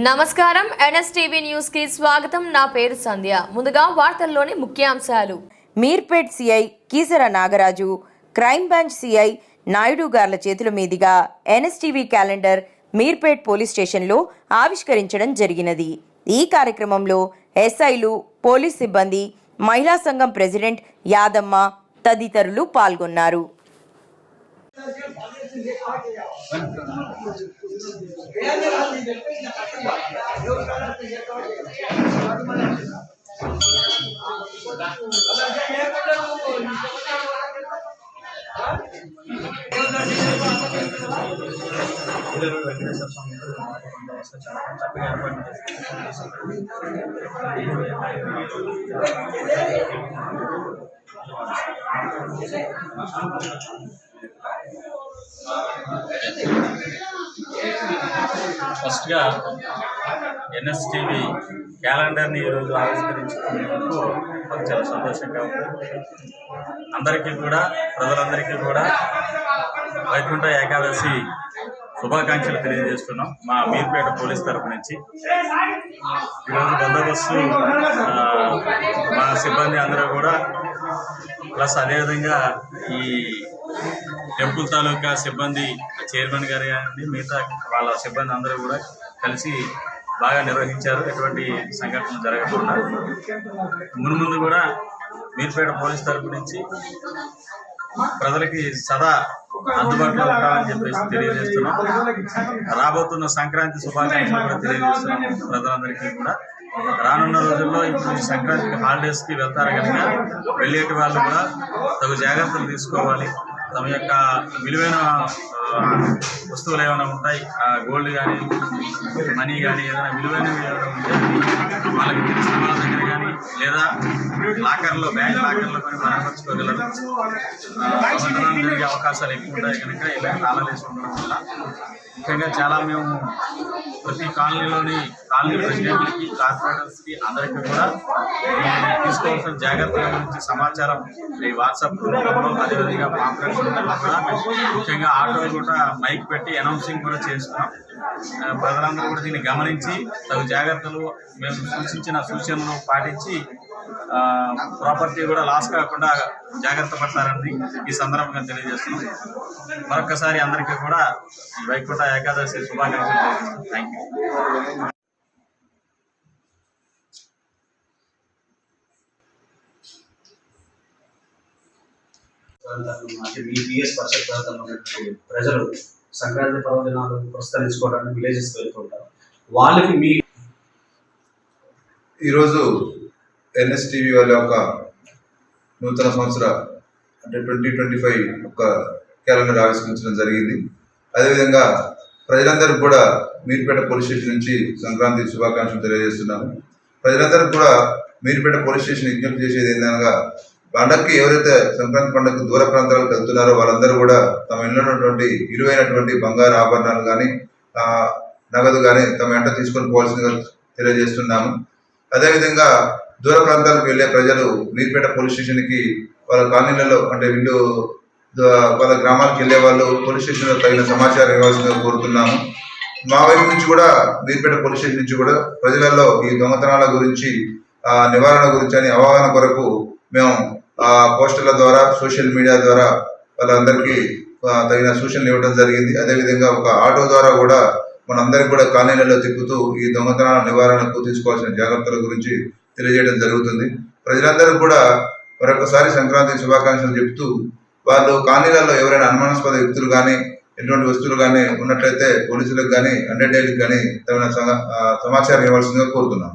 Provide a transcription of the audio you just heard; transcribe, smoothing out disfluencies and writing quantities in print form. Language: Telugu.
నమస్కారం ఎన్ఎస్టీవీ న్యూస్ కి స్వాగతం. నా పేరు సంధ్య. ముందుగా వార్తల్లోని ముఖ్యాంశాలు. Meerpet CI Keesara Nagaraju, crime branch CI Naidu గార్ల చేతుల మీదుగా ఎన్ఎస్టీవీ క్యాలెండర్ మీర్పేట్ పోలీస్ స్టేషన్లో ఆవిష్కరించడం జరిగినది. ఈ కార్యక్రమంలో ఎస్ఐలు, పోలీస్ సిబ్బంది, మహిళా సంఘం ప్రెసిడెంట్ యాదమ్మ తదితరులు పాల్గొన్నారు. వెంకటేశ్వర స్వామి చక్కగా ఏర్పాటు ఫస్ట్గా ఎన్ఎస్టీవీ క్యాలెండర్ని ఈరోజు ఆవిష్కరించుకునేందుకు మాకు చాలా సంతోషంగా ఉంది. అందరికీ కూడా, ప్రజలందరికీ కూడా వైకుంఠ ఏకాదశి శుభాకాంక్షలు తెలియజేస్తున్నాం మా మీర్పేట పోలీస్ తరఫు నుంచి. ఈరోజు బందోబస్తు మా సిబ్బంది అందరూ కూడా, ప్లస్ అదేవిధంగా ఈ టెంపుల్ తాలూకా సిబ్బంది చైర్మన్ గారు కానీ మిగతా వాళ్ళ సిబ్బంది అందరూ కూడా కలిసి బాగా నిర్వహించారు. ఎటువంటి సంఘటనలు జరగకుండా ముందు కూడా మీర్పేట పోలీస్ తరఫు నుంచి ప్రజలకి సదా అందుబాటులో ఉంటామని చెప్పేసి తెలియజేస్తున్నాం. రాబోతున్న సంక్రాంతి శుభాకాంక్షలు కూడా తెలియజేస్తున్నాం ప్రజలందరికీ కూడా. రానున్న రోజుల్లో ఇప్పుడు సంక్రాంతికి హాలిడేస్కి వెళ్తారు కనుక వెళ్ళేటి వాళ్ళు కూడా తగు జాగ్రత్తలు తీసుకోవాలి. తమ యొక్క విలువైన వస్తువులు ఏమైనా ఉంటాయి, గోల్డ్ కానీ మనీ కానీ ఏదైనా విలువైనవి ఏమైనా ఉంటే వాళ్ళకి తెలిసిన వాళ్ళ దగ్గర కానీ లేదా లాకర్లో, బ్యాంక్ లాకర్లో కానీ భద్రపరచుకోగలరు. దొంగతనాలు జరిగే అవకాశాలు ఎక్కువ ఉంటాయి కనుక ఇలా తాళాలు వేసి ఉండడం వల్ల ముఖ్యంగా చాలా మేము ప్రతి కాలనీ ప్రెసిడెంట్లకి, కార్పొరేటర్స్కి అందరికీ కూడా తీసుకోవాల్సిన జాగ్రత్తల గురించి సమాచారం ఈ వాట్సాప్ గ్రూప్లో, అదేవిధంగా పాంప్లెట్స్ కూడా ముఖ్యంగా ఆటోలు కూడా మైక్ పెట్టి అనౌన్సింగ్ కూడా చేస్తున్నాం. ప్రజలందరూ కూడా దీన్ని గమనించి తగు జాగ్రత్తలు మేము సూచించిన సూచనలు పాటించి ప్రాపర్టీ కూడా లాస్ కాకుండా జాగ్రత్త పడతారని ఈ సందర్భంగా తెలియజేస్తున్నాం. మరొకసారి అందరికీ కూడా వైకుంఠ ఏకాదశి శుభాకాంక్షలు తెలియజేస్తున్నాం. Thank you. ప్రజలు సంక్రాంతి పర్వదినాలు ప్రస్తుతించుకోవడానికి విలేజెస్ వెళ్తుంటారు. వాళ్ళకి మీ ఈరోజు ఎన్ఎస్టీవీ వాళ్ళ యొక్క నూతన సంవత్సర అంటే 2025 ఒక క్యాలెండర్ ఆవిష్కరించడం జరిగింది. అదేవిధంగా ప్రజలందరికీ కూడా మీర్పేట పోలీస్ స్టేషన్ నుంచి సంక్రాంతి శుభాకాంక్షలు తెలియజేస్తున్నాను. ప్రజలందరికీ కూడా మీర్పేట పోలీస్ స్టేషన్ విజ్ఞప్తి చేసేది ఏంటనగా, పండగకి ఎవరైతే సంక్రాంతి పండుగకు దూర ప్రాంతాలకు వెళ్తున్నారో వాళ్ళందరూ కూడా తమ ఇంట్లో ఉన్నటువంటి విలువైనటువంటి బంగారు ఆభరణాలు కానీ, నగదు కానీ తమ వెంట తీసుకొని పోవాల్సిందిగా తెలియజేస్తున్నాము. అదేవిధంగా దూర ప్రాంతాలకు వెళ్ళే ప్రజలు మీర్పేట పోలీస్ స్టేషన్కి వాళ్ళ కాలనీలలో అంటే వీళ్ళు వాళ్ళ గ్రామాలకు వెళ్ళే వాళ్ళు పోలీస్ స్టేషన్లో తగిన సమాచారం ఇవ్వాల్సిందిగా కోరుతున్నాము. మా వైపు నుంచి కూడా మీర్పేట పోలీస్ స్టేషన్ నుంచి కూడా ప్రజలలో ఈ దొంగతనాల గురించి, నివారణ గురించి అని అవగాహన కొరకు మేము పోస్టర్ల ద్వారా, సోషల్ మీడియా ద్వారా వాళ్ళందరికీ తగిన సూచనలు ఇవ్వడం జరిగింది. అదేవిధంగా ఒక ఆటో ద్వారా కూడా మనందరికీ కూడా కాలనీలలో తిప్పుతూ ఈ దొంగతనాల నివారణకు తీసుకోవాల్సిన జాగ్రత్తల గురించి తెలియజేయడం జరుగుతుంది. ప్రజలందరూ కూడా మరొకసారి సంక్రాంతి శుభాకాంక్షలు చెప్తూ, వాళ్ళు కాలనీలలో ఎవరైనా అనుమానాస్పద వ్యక్తులు కానీ ఎటువంటి వస్తువులు కానీ ఉన్నట్లయితే పోలీసులకు కానీ 100 డైలీకి కానీ తగిన సమాచారం ఇవ్వాల్సిందిగా కోరుతున్నాం.